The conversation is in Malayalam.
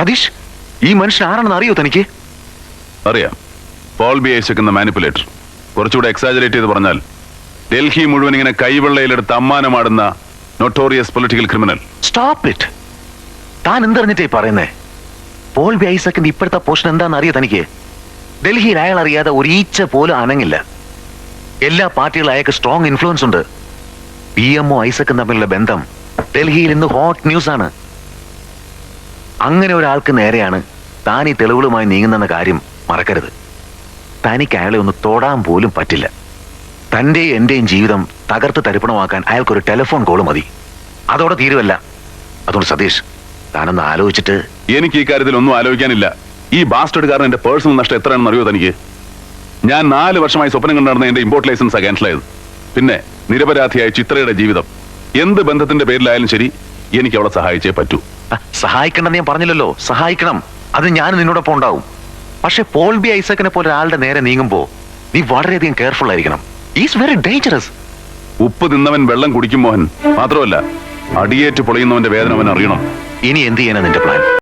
സതീഷ്, ഈ മനുഷ്യൻ ആരാണെന്ന് അറിയോ തനിക്ക്? അറിയാം. പോൾ ബി ഐസക് എന്ന മാനിപ്പുലേറ്റർ. കുറച്ചുകൂടെ എക്സാജറേറ്റ് ചെയ്ത് പറഞ്ഞാൽ ഡൽഹി മുഴുവൻ ഇങ്ങനെ കൈവെള്ളയിലെടുത്ത് അമ്മാനമാടുന്ന notorious political criminal. Stop it. താൻ എന്തറിഞ്ഞിട്ടേ പറയുന്നേ? പോൾ ബി ഐസക്കിന്റെ ഇപ്പോഴത്തെ പോഷൻ എന്താണെന്ന് അറിയോ തനിക്ക്? ഡൽഹിയിൽ അയാൾ അറിയാതെ ഒരു ഈച്ച പോലും അനങ്ങില്ല. എല്ലാ പാർട്ടികളും അയാൾക്ക് സ്ട്രോങ് ഇൻഫ്ലുവൻസ് ഉണ്ട്. PMO ഐസക്കും തമ്മിലുള്ള ബന്ധം ഡൽഹിയിൽ ഇന്ന് ഹോട്ട് ന്യൂസ് ആണ്. അങ്ങനെ ഒരാൾക്ക് നേരെയാണ് താൻ ഈ തെളിവുകളുമായി നീങ്ങുന്നെന്ന കാര്യം മറക്കരുത്. തനിക്ക് അയാളെ ഒന്ന് തൊടാൻ പോലും പറ്റില്ല. തന്റെയും എന്റെയും ജീവിതം തകർത്ത് തരിപ്പണമാക്കാൻ അയാൾക്കൊരു ടെലിഫോൺ കോള് മതി. അതോടെ തീരുവല്ല. അതുകൊണ്ട് സതീഷ്, താനൊന്ന് ആലോചിച്ചിട്ട്. എനിക്ക് ഈ കാര്യത്തിൽ ഒന്നും ആലോചിക്കാനില്ല. ഈ ബാസ്റ്റഡ്കാരൻ എന്റെ പേഴ്സണൽ നഷ്ടം എത്രയാണെന്ന് അറിയോ തനിക്ക്? ഞാൻ 4 വർഷമായി സ്വപ്നം കണ്ടു എന്റെ ഇമ്പോർട്ട് ലൈസൻസ് ക്യാൻസൽ ആയത്. പിന്നെ നിരപരാധിയായ ചിത്രയുടെ ജീവിതം എന്ത് ബന്ധത്തിന്റെ പേരിലായാലും ശരി, എനിക്ക് അവളെ സഹായിച്ചേ പറ്റൂ. സഹായിക്കണമെന്ന് ഞാൻ പറഞ്ഞില്ലല്ലോ. സഹായിക്കണം, അത് ഞാൻ നിന്നോടൊപ്പം ഉണ്ടാവും. പക്ഷെ പോൾ ബി ഐസക്കിനെ പോലെ ഒരാളുടെ നേരെ നീങ്ങുമ്പോ നീ വളരെയധികം കെയർഫുൾ ആയിരിക്കണം. Is very dangerous. ഉപ്പ് തിന്നവൻ വെള്ളം കുടിക്കും മോഹൻ. മാത്രമല്ല, അടിയേറ്റ് പൊളിയുന്നവന്റെ വേദന അവൻ അറിയണം. ഇനി എന്ത് ചെയ്യാനാ നിന്റെ പ്ലാൻ?